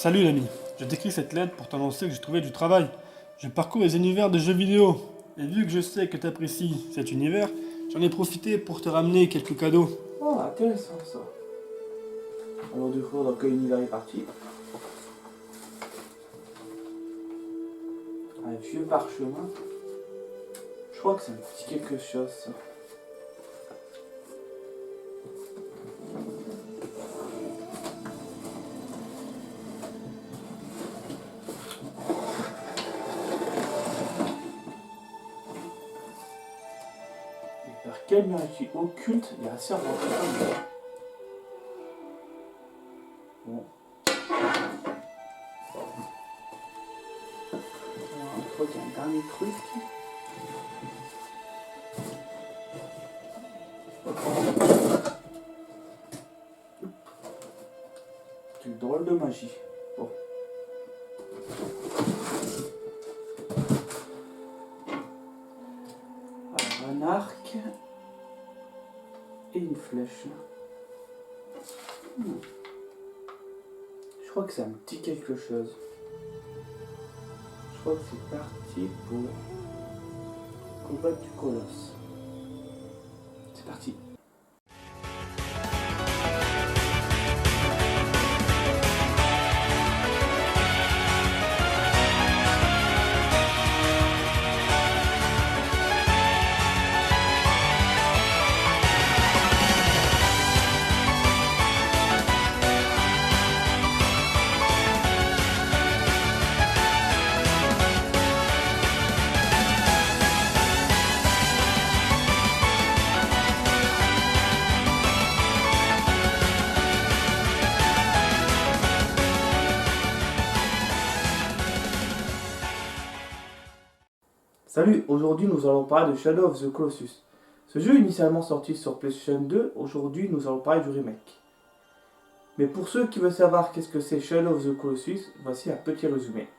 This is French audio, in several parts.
Salut l'ami, je t'écris cette lettre pour t'annoncer que j'ai trouvé du travail. Je parcours les univers de jeux vidéo. Et vu que je sais que tu apprécies cet univers, j'en ai profité pour te ramener quelques cadeaux. Oh, intéressant ça. Alors du coup, dans quel univers est parti? Un vieux parchemin. Je crois que c'est un petit quelque chose ça. Et par quelle magie occulte il y a un serpent? Bon. Je crois qu'il y a un dernier truc. Quelle drôle de magie. Bon. Alors, un arc et une flèche. Je crois que ça me dit quelque chose. Je crois que c'est parti pour combattre du colosse. C'est parti. Salut, aujourd'hui nous allons parler de Shadow of the Colossus. Ce jeu initialement sorti sur PlayStation 2, aujourd'hui nous allons parler du remake. Mais pour ceux qui veulent savoir qu'est-ce que c'est Shadow of the Colossus, voici un petit résumé.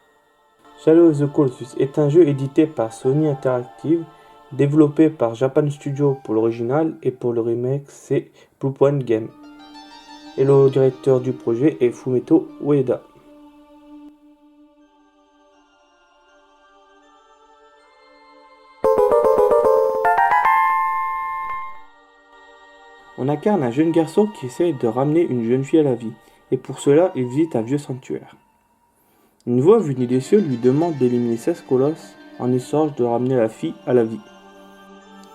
Shadow of the Colossus est un jeu édité par Sony Interactive, développé par Japan Studio pour l'original et pour le remake c'est Bluepoint Game. Et le directeur du projet est Fumeto Ueda. On incarne un jeune garçon qui essaye de ramener une jeune fille à la vie, et pour cela il visite un vieux sanctuaire. Une voix venue des cieux lui demande d'éliminer 16 colosses en échange de ramener la fille à la vie.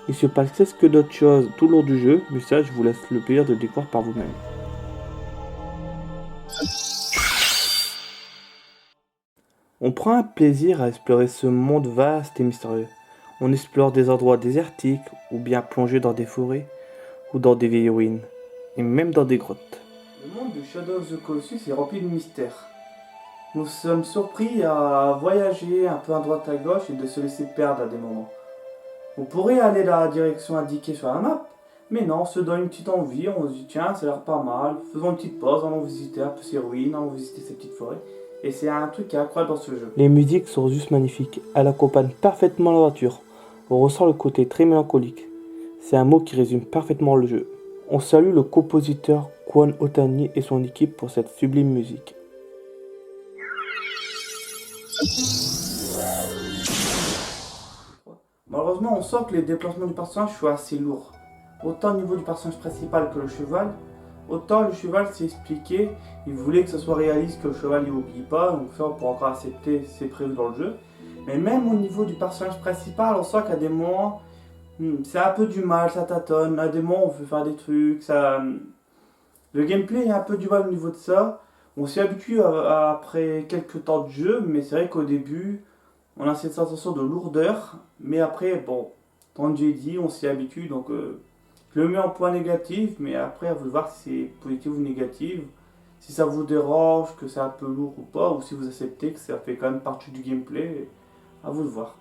Il se passe presque d'autres choses tout le long du jeu, mais ça je vous laisse le plaisir de le découvrir par vous-même. On prend un plaisir à explorer ce monde vaste et mystérieux. On explore des endroits désertiques ou bien plongés dans des forêts ou dans des vieilles ruines, et même dans des grottes. Le monde de Shadow of the Colossus est rempli de mystères. Nous sommes surpris à voyager un peu à droite à gauche et de se laisser perdre à des moments. On pourrait aller dans la direction indiquée sur la map, mais non, on se donne une petite envie, on se dit tiens, ça a l'air pas mal, faisons une petite pause, allons visiter un peu ces ruines, allons visiter ces petites forêts. Et c'est un truc qui est incroyable dans ce jeu. Les musiques sont juste magnifiques, elles accompagnent parfaitement la voiture. On ressent le côté très mélancolique. C'est un mot qui résume parfaitement le jeu. On salue le compositeur Kwon Otani et son équipe pour cette sublime musique. Malheureusement, on sent que les déplacements du personnage sont assez lourds. Autant au niveau du personnage principal que le cheval, autant le cheval s'est expliqué, il voulait que ce soit réaliste, que le cheval il oublie pas, donc ça on pourra encore accepter, c'est prévu dans le jeu. Mais même au niveau du personnage principal, on sent qu'à des moments, c'est un peu du mal, ça tâtonne, à des moments on veut faire des trucs, ça... Le gameplay est un peu du mal au niveau de ça. On s'y habitue après quelques temps de jeu, mais c'est vrai qu'au début, on a cette sensation de lourdeur. Mais après, bon, comme j'ai dit, on s'y habitue, donc je le mets en point négatif, mais après, à vous de voir si c'est positif ou négatif. Si ça vous dérange, que c'est un peu lourd ou pas, ou si vous acceptez que ça fait quand même partie du gameplay, à vous de voir.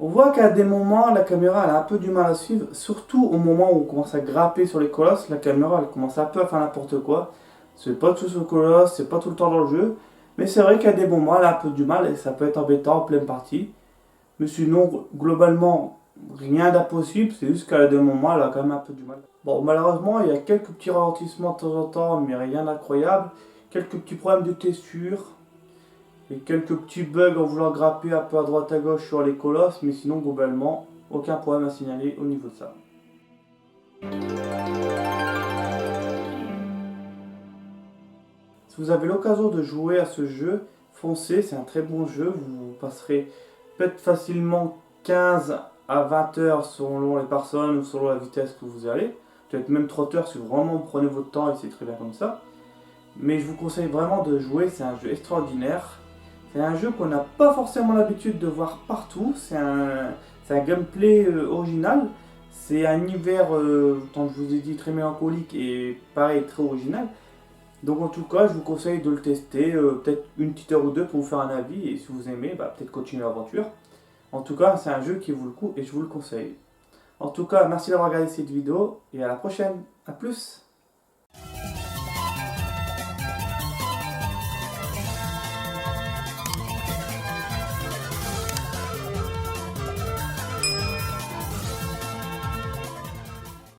On voit qu'à des moments, la caméra elle a un peu du mal à suivre, surtout au moment où on commence à grapper sur les colosses, la caméra elle commence un peu à faire n'importe quoi. C'est pas tout sur le colosse, c'est pas tout le temps dans le jeu, mais c'est vrai qu'à des moments elle a un peu du mal et ça peut être embêtant en pleine partie. Mais sinon, globalement, rien d'impossible, c'est juste qu'à des moments elle a quand même un peu du mal. Bon, malheureusement, il y a quelques petits ralentissements de temps en temps, mais rien d'incroyable, quelques petits problèmes de texture et quelques petits bugs en voulant grapper un peu à droite à gauche sur les colosses, mais sinon globalement aucun problème à signaler au niveau de ça. Si vous avez l'occasion de jouer à ce jeu, foncez, c'est un très bon jeu, vous passerez peut-être facilement 15 à 20 heures selon les personnes ou selon la vitesse que vous allez, peut-être même 30 heures si vous vraiment prenez votre temps et c'est très bien comme ça. Mais je vous conseille vraiment de jouer, c'est un jeu extraordinaire. C'est un jeu qu'on n'a pas forcément l'habitude de voir partout, c'est un gameplay original. C'est un univers, comme je vous ai dit, très mélancolique et pareil, très original. Donc en tout cas, je vous conseille de le tester, peut-être une petite heure ou deux pour vous faire un avis. Et si vous aimez, peut-être continuer l'aventure. En tout cas, c'est un jeu qui vaut le coup et je vous le conseille. En tout cas, merci d'avoir regardé cette vidéo et à la prochaine. A plus!